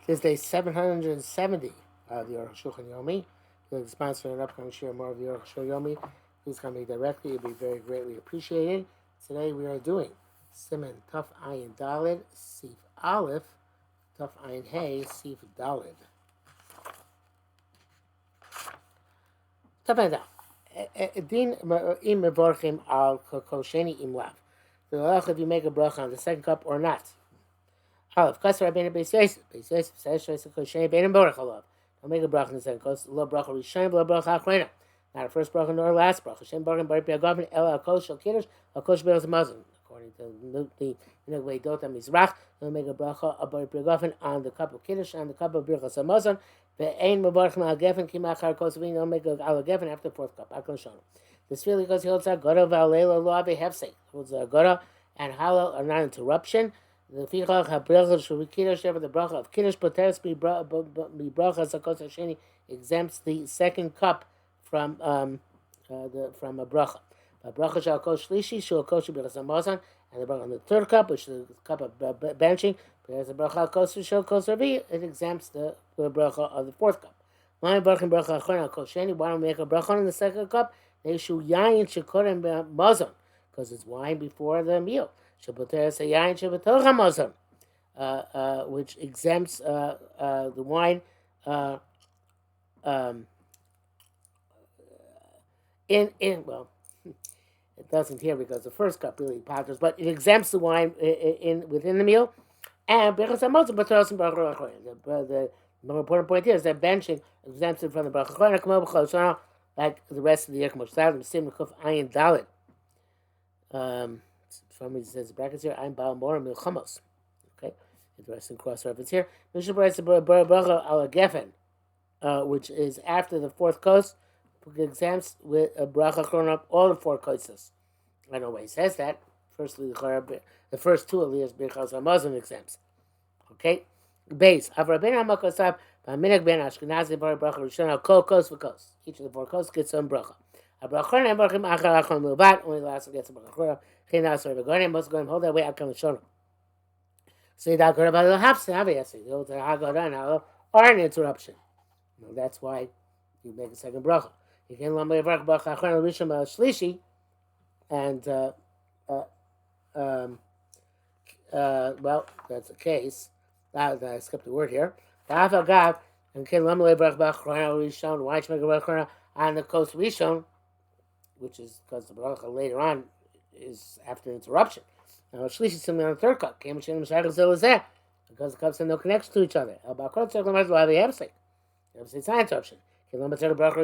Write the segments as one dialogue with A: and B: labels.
A: This is day 770 of the Arukh HaShulchan Yomi. If you're the sponsor of an upcoming share more of the Arukh HaShulchan Yomi, please contact me directly. It would be very greatly appreciated. Today we are doing Siman Tuf Ayin Dalid, Sif Aleph, Tuf Ayin Hey, Sif Dalid. Tuf Ayin Dalid. Din im mevorchim al kosheni im lav. The halach if you make a bracha on the second cup or not. Aleph, Kasser Rabbeinu Beis Yosef. Beis Yosef says, Shoysa Kosheni Bein Borach Alav. Don't make a bracha in the second cup. Lo bracha Rishon, lo bracha Achrona. Not a first bracha nor a last bracha. Shem Baruch Baruch Be'agavan, Ela Akosh Shal Kiddush, Akosh Be'ez Mazon. According to the Minhag Dota Mizrach, don't make a bracha of Baruch Be'agavan on the cup of Kiddush, on the cup of Birchas Hamazon. Ve'ein Mevarch Ma'al Gefen, Kimachar Kosovin, don't make a Al Gefen after the fourth cup. Akon Shon. This really goes, he holds Agora Va'alela Lo Ave Hefsek. Holds Agora and Halal are not interruption. The fichach habrachas shel kiddush, the bracha of kiddush poteres mi brachas hakos hasheni exempts the second cup from a bracha. The bracha shel kos shlishi shel kos birchas hamazon, and the bracha on the third cup, which is the cup of benching, there's the bracha hakos shel kos ravi. It exempts the bracha of the fourth cup. Why bracha achron hakos sheni? Why don't we make a bracha in the second cup? Neishu yayin shekorem mazon, because it's wine before the meal. Which exempts the wine well, it doesn't here because the first cup really patters, but it exempts the wine within the meal. And the more important point here is that benching exempts it from the bracha like the rest of the year. From it says brackets here, I'm Baal Mora Milchamos. Okay, interesting cross reference here. Mishnah writes the bracha al gefen, which is after the fourth coast, exempts with a bracha chron up all the four coasts. I don't know why he says that. Firstly, the first two aliyahs birchas hamazon exempts. Okay, base Avrabin Hamakosav Baminik Ben Ashkenazi Bar Bracha Rishon Kol Kos v'Kos. Each of the four coasts gets some bracha. Abrachon and Barchim Achar Achon Milvat. Only the last one gets a bracha. Most go and hold that way. I come show. Say that good about the Hafsin. Obviously, the old Haggadah and are an interruption. That's why you make a second bracha. You can learn bracha bracha achron rishon shlishi, and well, that's the case. I skipped the word here. The Hafagav and can learn bracha achron rishon. Why should make a bracha on the coast rishon, which is because the bracha later on is after interruption. Now shlishi is similar on the third cup. Because the cups have no connection to each other. It's not interruption. So I need a bracha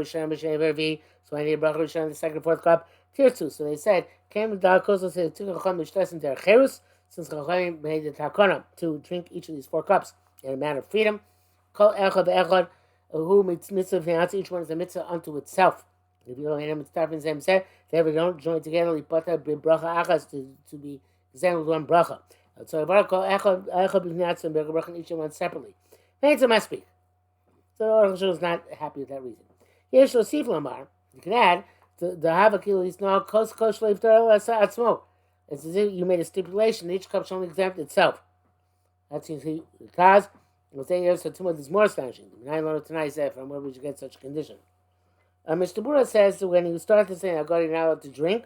A: rishon in the second and fourth cup. Tier 2. So they said, since Chachamim made the takana to drink each of these four cups in a manner of freedom. Each one is a mitzvah unto itself. If you don't they don't join together, to be exempt with one bracha. So each one separately. It's a must speak. So Arukh HaShulchan is not happy with that reason. Yesh lo sif lamar. You can add the havakil is now kos leiftar atzmo. It's as if you made a stipulation that each cup should only exempt itself. That seems to be the cause. We'll say here so Tumah is more astonishing. I learned tonight from where we should get such a condition. Mr. Bura says that when you start to say Agari, you're not allowed to drink,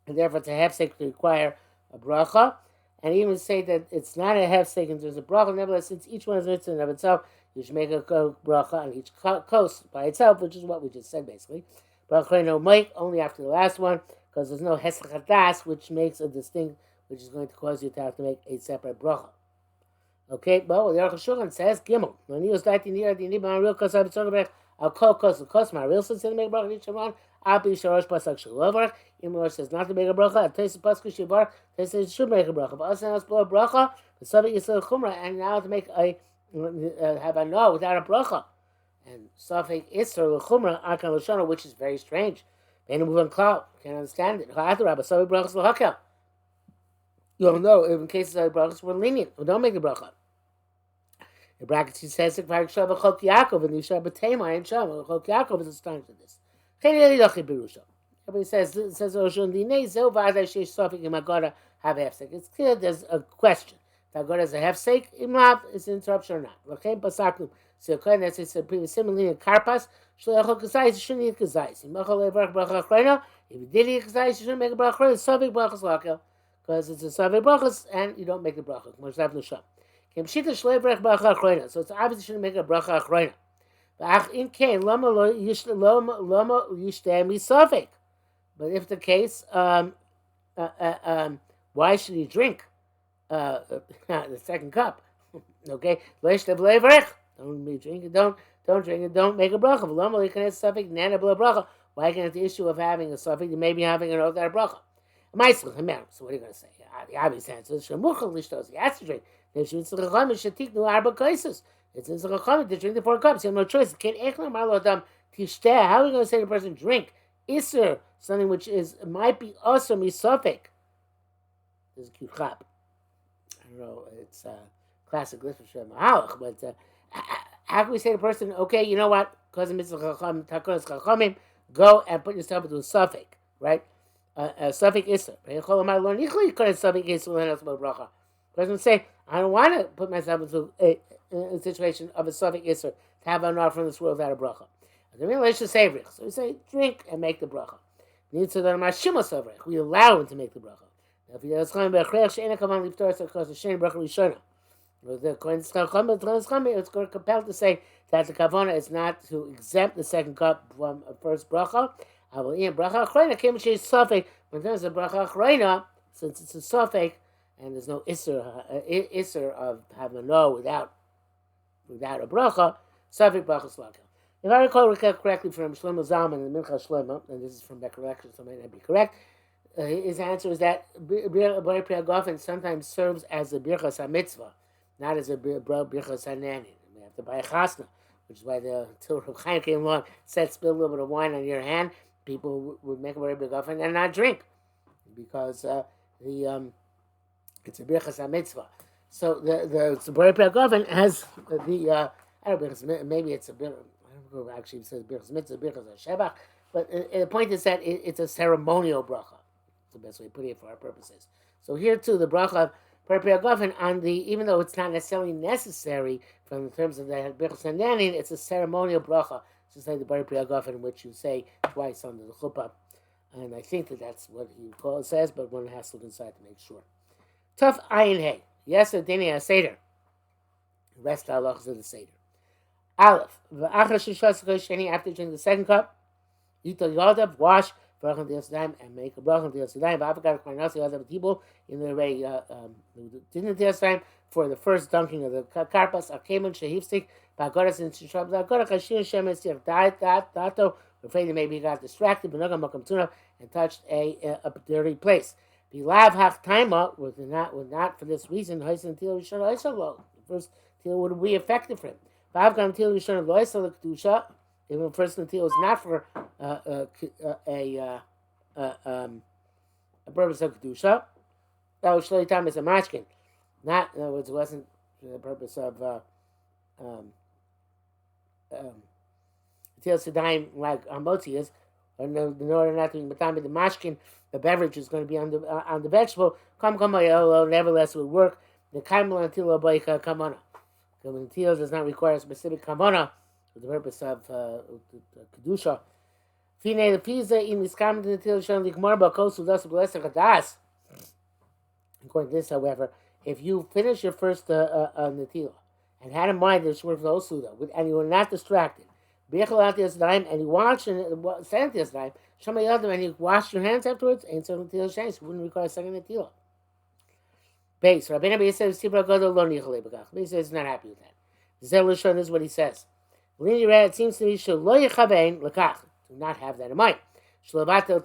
A: and therefore it's a hefsek to require a bracha, and even say that it's not a hefsek and there's a bracha. Nevertheless, since each one is mitzvah in of itself, you should make a bracha on each coast by itself, which is what we just said basically. Bracha no make only after the last one, because there's no hesach hadas, which makes a distinct, which is going to cause you to have to make a separate bracha. Okay, well, the Arukh HaShulchan says Gimel. When he was dating near the Niban real kos I'll call kos my real sense to make a bracha each one. I'll be shorosh pasak shalovarach. Imor says not to make a bracha. At Teis pasuk shivar. They say should make a bracha. But also else below bracha. The subject is a chumrah, and now to make a have a no without a bracha. And Safek Isser Chumrah Akan Lashana, which is very strange. Ben Muvan Cloud can't understand it. Ha'atarabba Safek Brachas Lahakel. You'll know in cases of brachas were lenient. We don't make a bracha. In brackets he says Chok Yaakov and Yishar B'Tema and Sham. Chok Yaakov is astonished at this. Everybody says Oshun Dinei Zel Vada Sheish Safek Imagora have hefsek. It's clear there's a question. Tagora is a hefsek. Imlav is an interruption or not. L'chein pasaknu. So according to this, previous similarly in karpas. Shloachol kazayis. You shouldn't eat kazayis. Imachol levarach bracha achrayna. If you did eat kazayis, you shouldn't make a bracha achrayna. Savik brachas lakel. Because it's a savik brachas and you don't make the bracha. Moshav l'sham. Kemshita shlevarach bracha achrayna. So it's obviously you shouldn't make a bracha achrayna. But if the case, why should he drink the second cup? Okay, don't be drinking. Don't drink it. Don't make a bracha. Why can't the issue of having a suffix? You may be having an other bracha. So what are you going to say? The obvious answer is he has to drink. It's in Zechachamim to drink the 4 cups. You have no choice. How are we going to say to the person, drink? Isser, something which might be also misafek. This is a cute chap. I don't know, it's classic literature of Mahalach, but how can we say to the person, okay, you know what? Because of Mitzvah Chachamim, go and put yourself into a suffix, right? A suffix Isser. The person would say, I don't want to put myself into a situation of a suffix Isser to have an offer in this world without a bracha. So we say, drink and make the bracha. We allow him to make the bracha. If he does come back, it's going to compel to say that the kavana is not to exempt the second cup from a first bracha. I will eat bracha achrayna. Came to suffix. When there's a bracha achrayna, since it's a suffix and there's no isser of having a no without a bracha, suffix bracha slaka. If I recall correctly from Shlomo Zalman and Mincha Shlomo, and this is from recollection, so it might not be correct, his answer is that Bar Pri Hagafen sometimes serves as a birchas hamitzvah, not as a birchas hananin. We have to buy a chasna, which is why until Reb Chaim came along, said spill a little bit of wine on your hand, people would make a Bar Pri Hagafen and not drink, because it's a birchas hamitzvah. So the Bar Pri Hagafen has the I don't know, maybe it's a bit. Actually, it says birchas mitzvah, birchas shevach, but the point is that it's a ceremonial bracha. That's the best way to put it for our purposes. So here too, the bracha of Pri Hagafen on even though it's not necessarily necessary from the terms of the birchas hananin, it's a ceremonial bracha. Just like the Pri Hagafen, which you say twice under the chuppah, and I think that's what he says, but one has to look inside to make sure. Tough ayin hey. Yes, a dini a seder. The rest of the halachas of the seder. Aleph, after drinking the second cup, wash and make a bracha in the way didn't the time for the first dunking of the karpas. Afraid maybe he got distracted, and touched a dirty place. The lav hach taima was not for this reason. The first till would be effective for him. Even first until is not for a purpose of kedusha. That was shloy tam as a mashkin. Not, in other words, it wasn't for the purpose of until sedaim like motzi is, in order not to be matami the mashkin, the beverage is going to be on the vegetable. Nevertheless, it would work. The kaimel until obayka kamana. The Netilah does not require a specific kavanah for the purpose of kedusha. Fine the pizza in this common Netilah shon likmar bakosu das blessed chadas. According to this, however, if you finish your first Netilah and had in mind this word for the suda, and you were not distracted, and you watched and and you washed your hands afterwards, and so Netilah shayis wouldn't require a second Netilah. Base. Rabbeinu Bey says, Bey says he's not happy with that. This is what he says. It seems to me do not have that in mind. Not to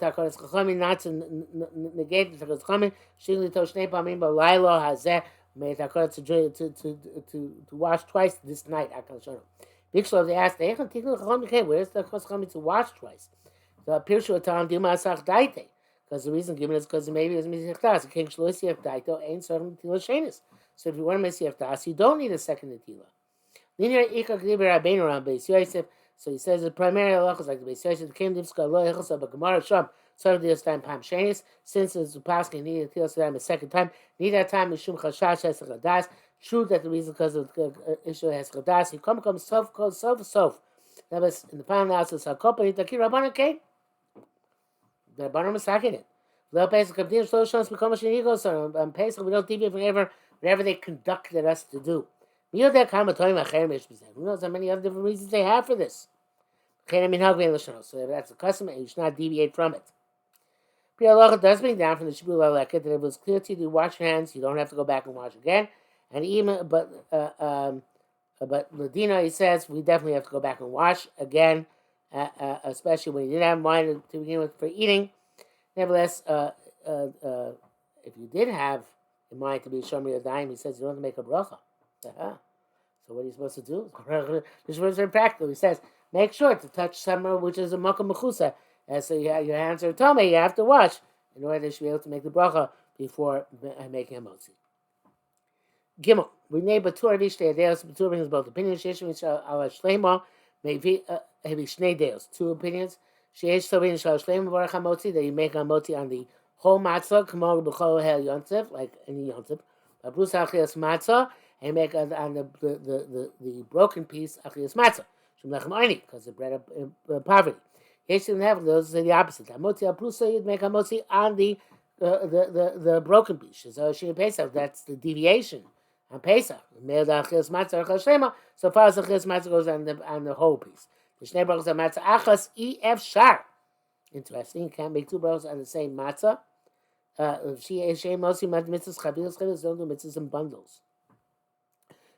A: negate the Chachamim, to wash twice this night. Big Shlov, they asked, where's the Chachamim to wash twice? The Pirshu Atam Dima Asach Daite. Because the reason given is because maybe it's Mesiach Das. King Shloisiach Daito ain't certain Netilah Shenis. So if you want Mesiach Das, you don't need a second Netilah. Linear Ika Kliber Rabbeinu around Beis Yosef. So he says the primary halachas like the Beis Yosef came to Gemara Sham. So this time Pam Shanis, since it's Paskin needed to them a second time, need that time Mishum Chashash has Chadas. True that the reason because of the issue has Chadas, he come sof. That was in the final analysis, our company, the Kirabana came. The Rabbanim is talking it. Little Pesach of Din Shlosh Shons become a Shenigos, so on Pesach we don't deviate from whatever they conducted us to do. Who knows how many other different reasons they have for this? So if that's a custom, you should not deviate from it. Priya does bring down from the Shibul Aleket that it was clear to you to wash your hands, you don't have to go back and wash again. And even but Ladina, he says we definitely have to go back and wash again, especially when you didn't have wine to begin with for eating. Nevertheless, if you did have in mind to be Shomer Yadayim, he says you don't have to make a bracha. So what are you supposed to do? This was very practical. He says make sure to touch somewhere which is a makom mechusa. So your hands are tummy, you have to wash in order to be able to make the bracha before making a motzi. Gimel. We name Batur Vishnei Deos. Batur brings both opinions. Sheish Ala Shlema maybe heavy Shnei Deos. Two opinions. Sheish Sovin Shal Shlema Varach HaMotzi that you make a motzi on the whole matzah, Kamor B'chol Hel Yontif, like any Yontif. Bruce Achias Matzah, and you make it on the broken piece Achias Matzah. Shem Lechem Aini, because the bread of poverty. Yesh Never, those are the opposite. Motzi Aprusa, you'd make a motzi on the broken piece. So she Pesach, that's the deviation. On Pesach, so far as the Achilles Matzah goes on the whole piece. The Shnei Brachos on Matzah Achas EF Shar. Interesting, you can't make two brachos on the same matzah. She mostly mitzvahs chavilas don't do mitzvahs in bundles.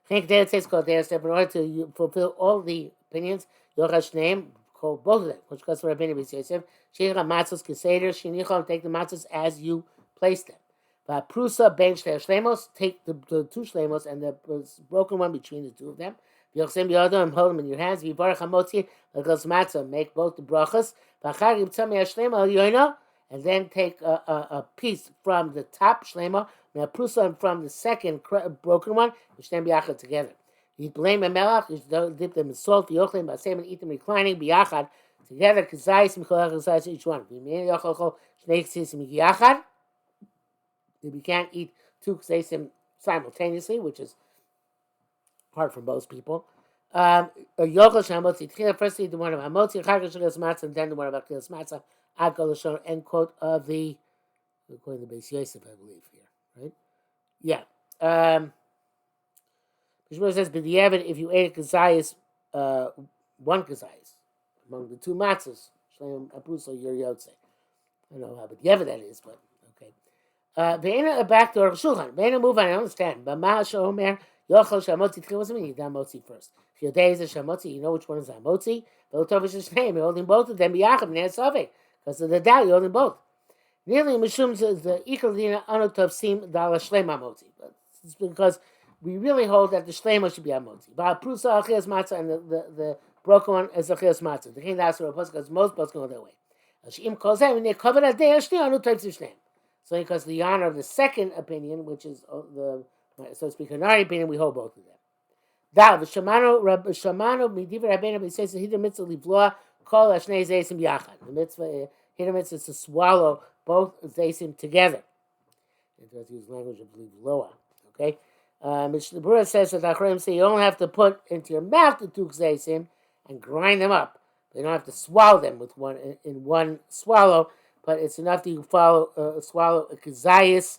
A: Think there it says called there step in order to fulfill all the opinions. Yochash name called both of them, which goes for Rabbeinu Yosef. Shira matzos keseder shinichom, take the matzahs as you place them. But Prusa ben shnei shlemos, take the two shlemos and the broken one between the two of them. Yochsem biyadam, and hold them in your hands. Vivarach hamotzi l'chos matzah, make both the brachas. V'achar yibtzah me'ashlema al yoina, and then take a piece from the top shlema, me'aprusa, and from the second broken one, which then biyachad together. You blame a melach, you don't dip them in salt, yochlim b'asem, and eat them reclining biyachad together. K'zayis mikol k'zayis each one. V'mein yochol shnei k'zayis mikiyachad. We can't eat two k'zayis simultaneously, which is hard for most people. Yochel shamotzi tchila, first eat the one of hamotzi, chag shagos matzah, and then the one of achilas matzah. Ad kol lashon, end quote of the, according to Beis Yosef, I believe here, right? Yeah. Mishmur says, b'diavad, if you ate a kazayis, one kazayis among the two matzahs, shleim apruso yer yotze. I don't know how b'diavad that is, but okay. Ve'ena back to Arukh HaShulchan. Ve'ena move on. I understand. But Ma Shomer Yochel Shamotzi Tchil was mean. You done motzi first. Chiyodei is a Shamotzi. You know which one is a motzi. Ve'otovish is name. You're holding both of them. B'yachim ne'asaveh. Because of the doubt, you're holding both. Nearly Mishum says the Ikal Dina Anotov Sim Dala Shlema motzi. But it's because we really hold that the Shlema should be a motzi. But Prusa Achilas Matzah and the broken one is Achilas Matzah. The king asks for a post because most posts go that way. Shim calls him when they cover a day Ashni Anotov Shlem. So because the honor of the second opinion, which is the, so to speak, Hanari opinion, we hold both of them. Dav, Shamano Midiva Rabbeinu says Hidra Mitzvah Livloa, Kol Ashnei Zaysim Yachad. The mitzvah, Hidra Mitzvah is to swallow both Zaysim together. It does use language of Livloa. Okay? The Brura says that Achroim say you don't have to put into your mouth the two Zaysim and grind them up. You don't have to swallow them with one swallow. But it's enough that you swallow a kazayas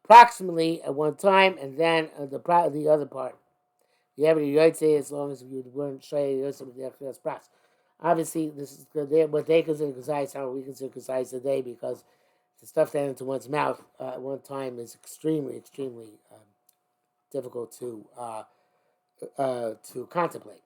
A: approximately at one time, and then the other part. You have it in your say as long as you weren't shay with the achilas pras. Obviously, this is what they consider kazayas, how we consider kazayas today, because the stuff that into one's mouth at one time is extremely difficult to contemplate.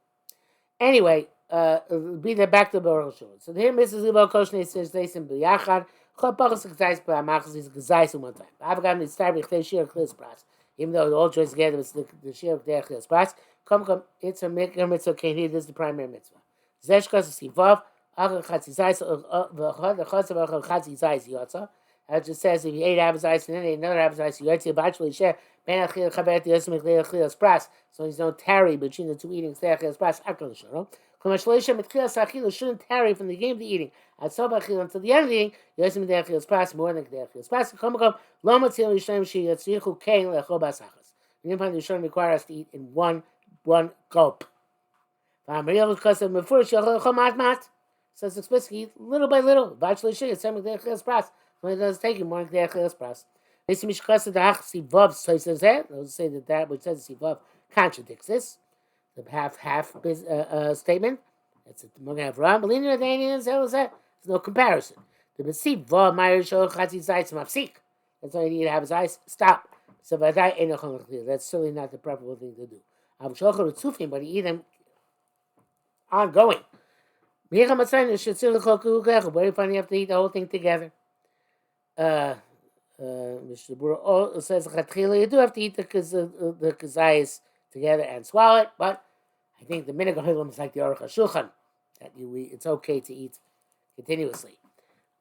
A: Anyway. Be there back to Arukh HaShulchan. So here, Mrs. Libo Koshne says they sim b'yachad. Chol pachas k'zayis b'amachas is k'zayis in one time. I've gotten it started with shir chlis pras. Even though all joins together, it's the shir chlis pras. Come, it's a mitzvah. Can't hear this is the primary mitzvah. Zesh kos sivav achar chatzizayis v'chad chasav achar chatzizayis yotza. It just says if you ate avzayis and then ate another avzayis, you yotzi b'achli share ben achil chavet yosim echlei achilas pras. So there's no tarry between the two eatings. There achilas pras akol shoro. Shouldn't tarry from the game to eating. Until the end of the eating, Yosim Kedei Achilas Pras more than Kedei Achilas Pras. Lo Matzil Yisrael Shi Yatzrichu Kain Lechol Basachas. The Yimpan Yisrael require us to eat in one gulp. Says explicitly, little by little. Bachelor Shi Yatzem Kedei Achilas Pras. When it does take you more than Kedei Achilas Pras. They say that which says Sivav contradicts this. The half statement. That's it. We're gonna have Ram. There's no comparison. The Besiv Va Meyer Shol Chatzi Zayis Mafsik. That's all you need to have his eyes stop. So that's certainly not the preferable thing to do. But he eat them ongoing. Where do you find you have to eat the whole thing together? Mr. Bura says you do have to eat the kazayas together and swallow it, but I think the minhag is like the Arukh HaShulchan, that it's okay to eat continuously.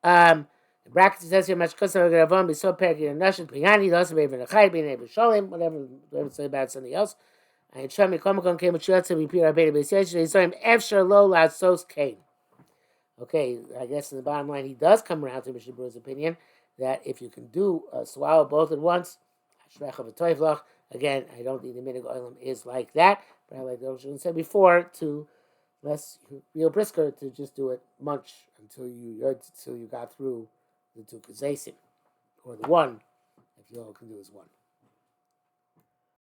A: The bracket says here, Mashkosa be so perky and Nashid Piyani, doesn't be even a chai, being able to show him, whatever say about something else. And Shami Komikon came with Shutza, we appear Abeda Besiach, they saw him Efshar Lo La Sos Kain. Okay, I guess in the bottom line, he does come around to Mr. Bura's opinion that if you can do swallow both at once, again, I don't think the minhag oilam is like that, but I like the Rosh said before, to less real brisker to just do it munch until you got through the two kazesim, or the one, if you all can do is one.